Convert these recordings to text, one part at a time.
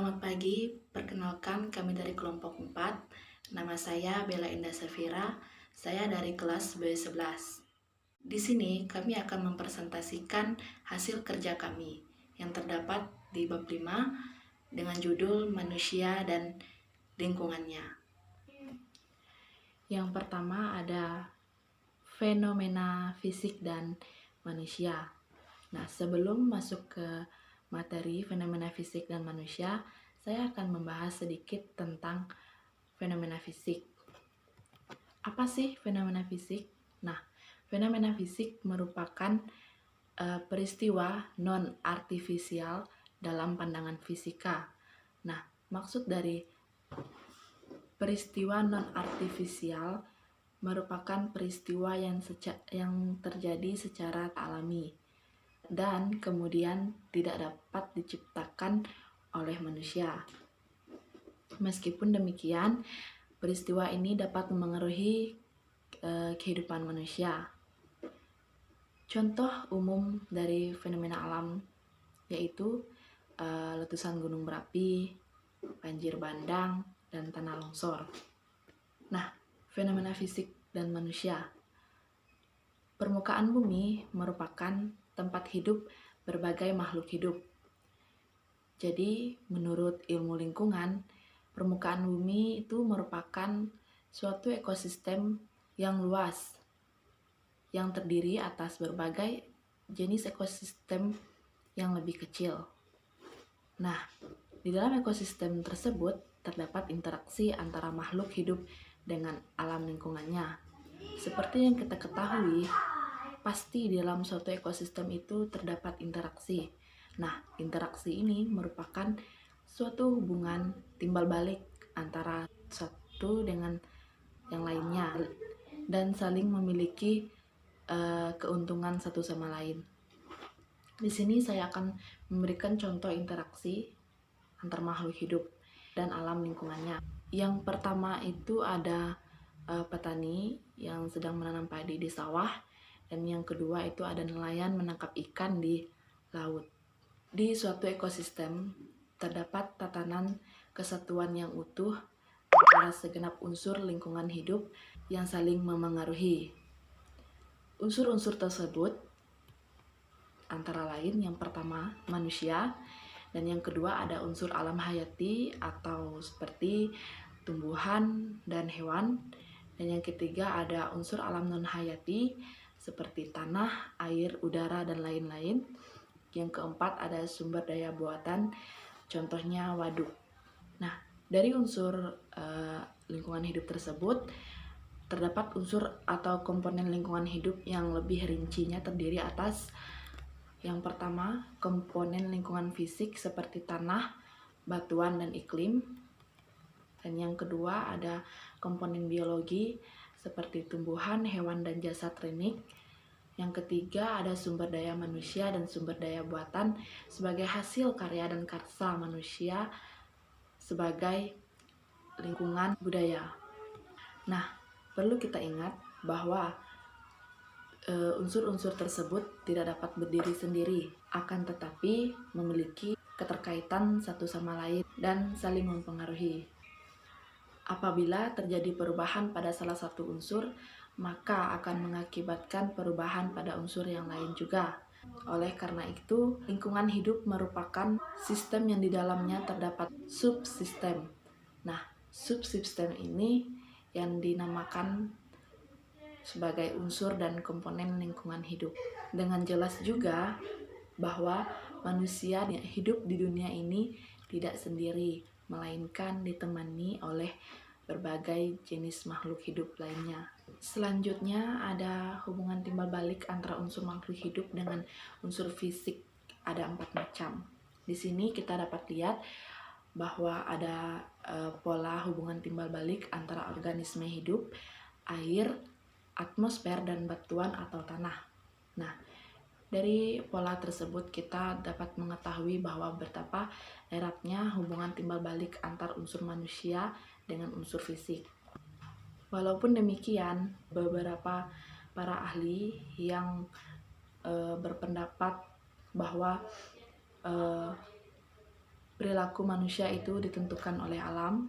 Selamat pagi, perkenalkan kami dari kelompok 4. Nama saya Bella Indah Safira, saya dari kelas B11. Di sini kami akan mempresentasikan hasil kerja kami yang terdapat di bab 5 dengan judul Manusia dan Lingkungannya. Yang pertama ada fenomena fisik dan manusia. Nah, sebelum masuk ke materi fenomena fisik dan manusia, saya akan membahas sedikit tentang fenomena fisik. Apa sih fenomena fisik? Nah, fenomena fisik merupakan peristiwa non-artifisial dalam pandangan fisika. Nah, maksud dari peristiwa non-artifisial merupakan peristiwa yang terjadi secara alami dan kemudian tidak dapat diciptakan oleh manusia. Meskipun demikian, peristiwa ini dapat memengaruhi kehidupan manusia. Contoh umum dari fenomena alam yaitu letusan gunung berapi, banjir bandang, dan tanah longsor. Nah, fenomena fisik dan manusia. Permukaan bumi merupakan tempat hidup berbagai makhluk hidup. Jadi, menurut ilmu lingkungan, permukaan bumi itu merupakan suatu ekosistem yang luas, yang terdiri atas berbagai jenis ekosistem yang lebih kecil. Nah, di dalam ekosistem tersebut terdapat interaksi antara makhluk hidup dengan alam lingkungannya. Seperti yang kita ketahui, pasti di dalam suatu ekosistem itu terdapat interaksi. Nah, interaksi ini merupakan suatu hubungan timbal balik antara satu dengan yang lainnya dan saling memiliki keuntungan satu sama lain. Di sini saya akan memberikan contoh interaksi antar makhluk hidup dan alam lingkungannya. Yang pertama itu ada petani yang sedang menanam padi di sawah, dan yang kedua itu ada nelayan menangkap ikan di laut. Di suatu ekosistem terdapat tatanan kesatuan yang utuh antara segenap unsur lingkungan hidup yang saling memengaruhi. Unsur-unsur tersebut antara lain yang pertama manusia, dan yang kedua ada unsur alam hayati atau seperti tumbuhan dan hewan, dan yang ketiga ada unsur alam non hayati seperti tanah, air, udara, dan lain-lain. Yang keempat ada sumber daya buatan, contohnya waduk. Nah, dari unsur lingkungan hidup tersebut terdapat unsur atau komponen lingkungan hidup yang lebih rincinya terdiri atas yang pertama, komponen lingkungan fisik seperti tanah, batuan, dan iklim. Dan yang kedua ada komponen biologi seperti tumbuhan, hewan, dan jasad renik. Yang ketiga ada sumber daya manusia dan sumber daya buatan sebagai hasil karya dan karsa manusia sebagai lingkungan budaya. Nah, perlu kita ingat bahwa unsur-unsur tersebut tidak dapat berdiri sendiri, akan tetapi memiliki keterkaitan satu sama lain dan saling mempengaruhi. Apabila terjadi perubahan pada salah satu unsur, maka akan mengakibatkan perubahan pada unsur yang lain juga. Oleh karena itu, lingkungan hidup merupakan sistem yang di dalamnya terdapat subsistem. Nah, subsistem ini yang dinamakan sebagai unsur dan komponen lingkungan hidup. Dengan jelas juga bahwa manusia hidup di dunia ini tidak sendiri, melainkan ditemani oleh berbagai jenis makhluk hidup lainnya. Selanjutnya ada hubungan timbal balik antara unsur makhluk hidup dengan unsur fisik. Ada 4 macam. Di sini kita dapat lihat bahwa ada pola hubungan timbal balik antara organisme hidup, air, atmosfer, dan batuan atau tanah. Nah, dari pola tersebut kita dapat mengetahui bahwa betapa eratnya hubungan timbal balik antar unsur manusia dengan unsur fisik. Walaupun demikian, beberapa para ahli yang berpendapat bahwa perilaku manusia itu ditentukan oleh alam,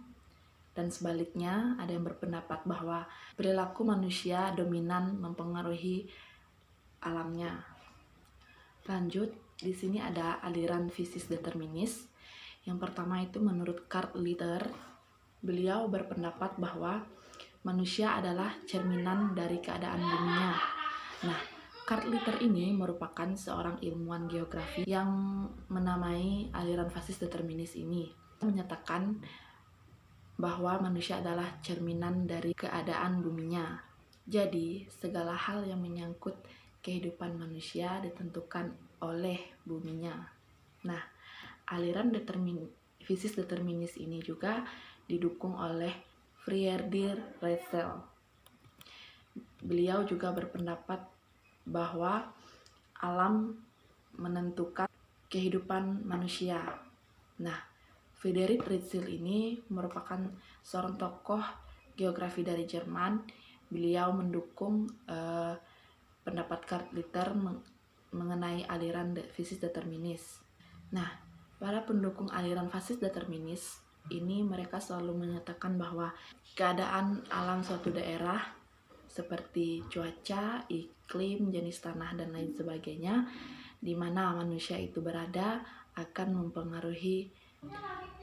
dan sebaliknya ada yang berpendapat bahwa perilaku manusia dominan mempengaruhi alamnya. Lanjut, di sini ada aliran fisis determinis. Yang pertama itu menurut Carl Litter, beliau berpendapat bahwa manusia adalah cerminan dari keadaan buminya. Nah, Carl Litter ini merupakan seorang ilmuwan geografi yang menamai aliran fasis determinis ini. Menyatakan bahwa manusia adalah cerminan dari keadaan buminya. Jadi, segala hal yang menyangkut kehidupan manusia ditentukan oleh buminya. Nah, aliran fisis determinis ini juga didukung oleh Friedrich Rätzel. Beliau juga berpendapat bahwa alam menentukan kehidupan manusia. Nah, Friedrich Rätzel ini merupakan seorang tokoh geografi dari Jerman. Beliau mendukung pendapat Carl Litter mengenai aliran fisis determinis. Nah, para pendukung aliran fasis determinis ini mereka selalu menyatakan bahwa keadaan alam suatu daerah seperti cuaca, iklim, jenis tanah, dan lain sebagainya di mana manusia itu berada akan mempengaruhi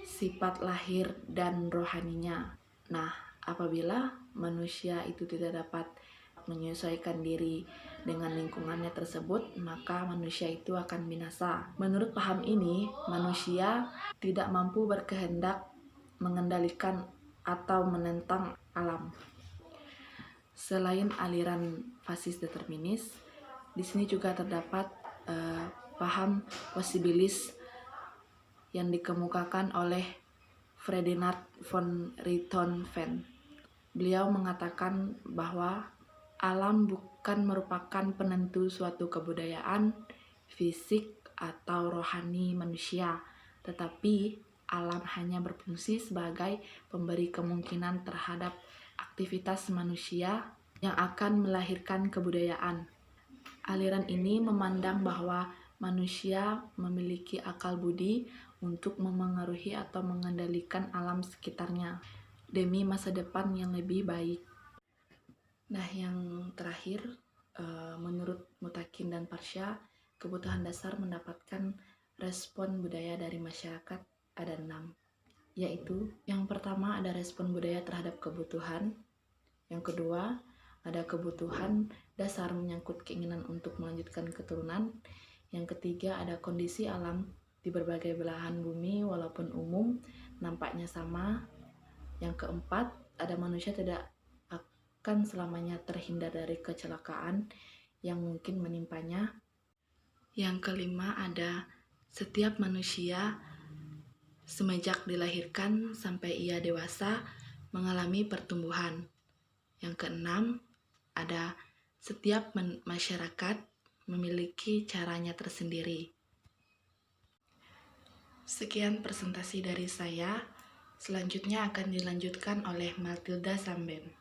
sifat lahir dan rohaninya. Nah, apabila manusia itu tidak dapat menyesuaikan diri dengan lingkungannya tersebut, maka manusia itu akan binasa. Menurut paham ini, manusia tidak mampu berkehendak mengendalikan atau menentang alam. Selain aliran fasis determinis, di sini juga terdapat paham posibilis yang dikemukakan oleh Ferdinand von Richthofen. Beliau mengatakan bahwa alam bukan merupakan penentu suatu kebudayaan, fisik, atau rohani manusia, tetapi alam hanya berfungsi sebagai pemberi kemungkinan terhadap aktivitas manusia yang akan melahirkan kebudayaan. Aliran ini memandang bahwa manusia memiliki akal budi untuk memengaruhi atau mengendalikan alam sekitarnya demi masa depan yang lebih baik. Nah, yang terakhir, menurut Mutakin dan Parsha, kebutuhan dasar mendapatkan respon budaya dari masyarakat ada 6, yaitu yang pertama ada respon budaya terhadap kebutuhan, yang kedua ada kebutuhan dasar menyangkut keinginan untuk melanjutkan keturunan, yang ketiga ada kondisi alam di berbagai belahan bumi walaupun umum nampaknya sama, yang keempat ada manusia tidak akan selamanya terhindar dari kecelakaan yang mungkin menimpanya. Yang kelima ada setiap manusia semenjak dilahirkan sampai ia dewasa mengalami pertumbuhan. Yang keenam ada setiap masyarakat memiliki caranya tersendiri. Sekian presentasi dari saya. Selanjutnya akan dilanjutkan oleh Matilda Samben.